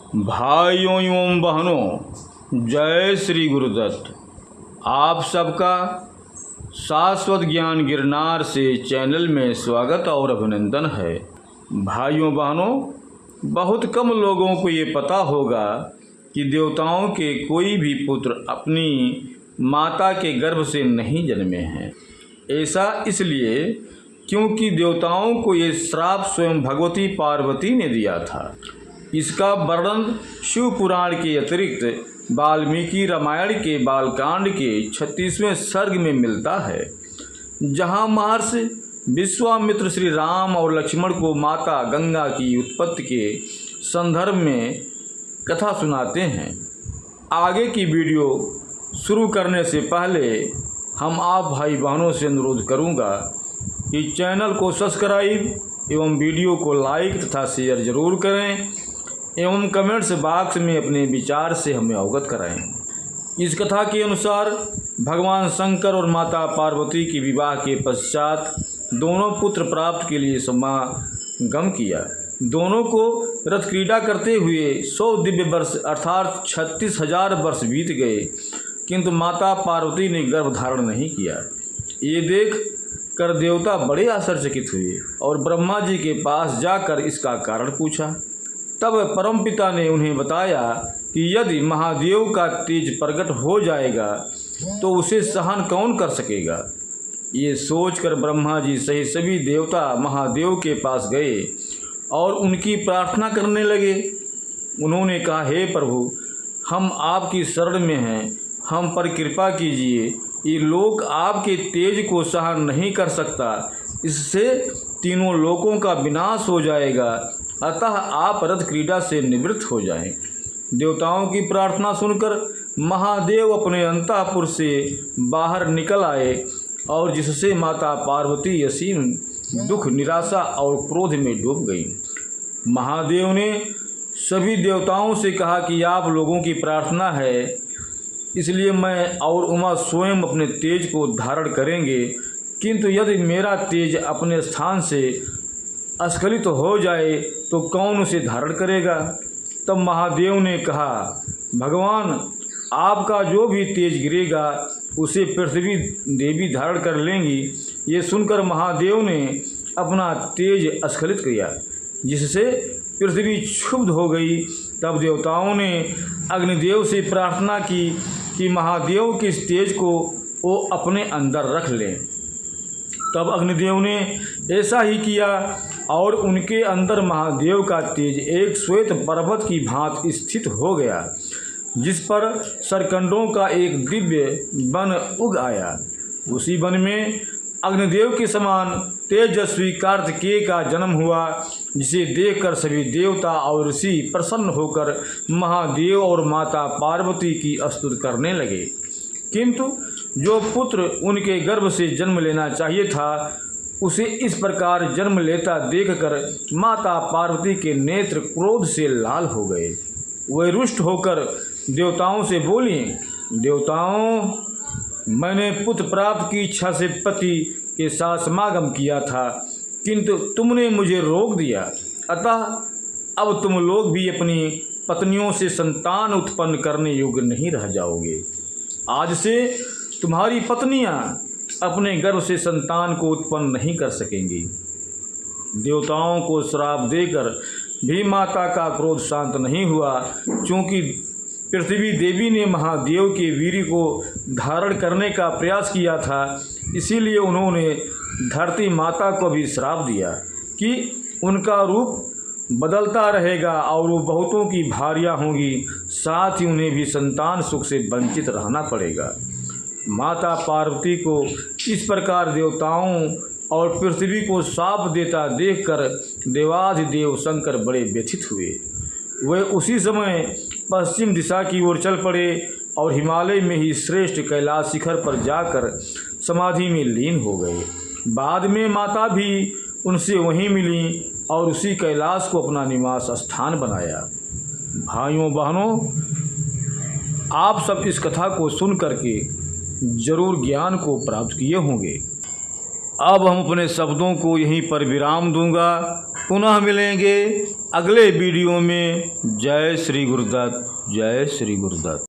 भाइयों एवं बहनों, जय श्री गुरुदत्त। आप सबका शाश्वत ज्ञान गिरनार से चैनल में स्वागत और अभिनंदन है। भाइयों बहनों, बहुत कम लोगों को ये पता होगा कि देवताओं के कोई भी पुत्र अपनी माता के गर्भ से नहीं जन्मे हैं। ऐसा इसलिए क्योंकि देवताओं को ये श्राप स्वयं भगवती पार्वती ने दिया था। इसका वर्णन शिव पुराण के अतिरिक्त वाल्मीकि रामायण के बालकांड के 36वें सर्ग में मिलता है, जहां महर्षि विश्वामित्र श्री राम और लक्ष्मण को माता गंगा की उत्पत्ति के संदर्भ में कथा सुनाते हैं। आगे की वीडियो शुरू करने से पहले हम आप भाई बहनों से अनुरोध करूंगा कि चैनल को सब्सक्राइब एवं वीडियो को लाइक तथा शेयर जरूर करें एवं कमेंट्स बॉक्स में अपने विचार से हमें अवगत कराएं। इस कथा के अनुसार भगवान शंकर और माता पार्वती के विवाह के पश्चात दोनों पुत्र प्राप्त के लिए समागम किया। दोनों को रथ क्रीड़ा करते हुए 100 दिव्य वर्ष अर्थात 36,000 वर्ष बीत गए, किंतु माता पार्वती ने गर्भ धारण नहीं किया। ये देख कर देवता बड़े आश्चर्यचकित हुए और ब्रह्मा जी के पास जाकर इसका कारण पूछा। तब परमपिता ने उन्हें बताया कि यदि महादेव का तेज प्रकट हो जाएगा तो उसे सहन कौन कर सकेगा। ये सोचकर ब्रह्मा जी सहित सभी देवता महादेव के पास गए और उनकी प्रार्थना करने लगे। उन्होंने कहा, हे प्रभु, हम आपकी शरण में हैं, हम पर कृपा कीजिए। ये लोक आपके तेज को सहन नहीं कर सकता, इससे तीनों लोकों का विनाश हो जाएगा, अतः आप रथ क्रीड़ा से निवृत्त हो जाएं। देवताओं की प्रार्थना सुनकर महादेव अपने अंतःपुर से बाहर निकल आए और जिससे माता पार्वती असीम दुख, निराशा और क्रोध में डूब गई। महादेव ने सभी देवताओं से कहा कि आप लोगों की प्रार्थना है, इसलिए मैं और उमा स्वयं अपने तेज को धारण करेंगे, किंतु यदि मेरा तेज अपने स्थान से अस्खलित हो जाए तो कौन उसे धारण करेगा। तब महादेव ने कहा, भगवान, आपका जो भी तेज गिरेगा उसे पृथ्वी देवी धारण कर लेंगी। ये सुनकर महादेव ने अपना तेज अस्खलित किया, जिससे पृथ्वी क्षुब्ध हो गई। तब देवताओं ने अग्निदेव से प्रार्थना की कि महादेव के इस तेज को वो अपने अंदर रख लें। तब अग्निदेव ने ऐसा ही किया और उनके अंदर महादेव का तेज एक श्वेत पर्वत की भांति स्थित हो गया, जिस पर सरकंडों का एक दिव्य वन उग आया। उसी वन में अग्निदेव के समान तेजस्वी कार्तिकेय का जन्म हुआ, जिसे देखकर सभी देवता और ऋषि प्रसन्न होकर महादेव और माता पार्वती की स्तुति करने लगे। किंतु जो पुत्र उनके गर्भ से जन्म लेना चाहिए था, उसे इस प्रकार जन्म लेता देखकर माता पार्वती के नेत्र क्रोध से लाल हो गए। वे रुष्ट होकर देवताओं से बोली, देवताओं, मैंने पुत्र प्राप्त की इच्छा से पति के साथ समागम किया था, किंतु तुमने मुझे रोक दिया, अतः अब तुम लोग भी अपनी पत्नियों से संतान उत्पन्न करने योग्य नहीं रह जाओगे। आज से तुम्हारी पत्नियां अपने गर्भ से संतान को उत्पन्न नहीं कर सकेंगी। देवताओं को श्राप देकर भी माता का क्रोध शांत नहीं हुआ, क्योंकि पृथ्वी देवी ने महादेव के वीर्य को धारण करने का प्रयास किया था। इसीलिए उन्होंने धरती माता को भी श्राप दिया कि उनका रूप बदलता रहेगा और वो बहुतों की भार्या होंगी, साथ ही उन्हें भी संतान सुख से वंचित रहना पड़ेगा। माता पार्वती को इस प्रकार देवताओं और पृथ्वी को शाप देता देखकर देवाधिदेव शंकर बड़े व्यथित हुए। वे उसी समय पश्चिम दिशा की ओर चल पड़े और हिमालय में ही श्रेष्ठ कैलाश शिखर पर जाकर समाधि में लीन हो गए। बाद में माता भी उनसे वहीं मिली और उसी कैलाश को अपना निवास स्थान बनाया। भाइयों बहनों, आप सब इस कथा को सुन करके जरूर ज्ञान को प्राप्त किए होंगे। अब हम अपने शब्दों को यहीं पर विराम दूंगा। पुनः मिलेंगे अगले वीडियो में। जय श्री गुरुदत्त, जय श्री गुरुदत्त।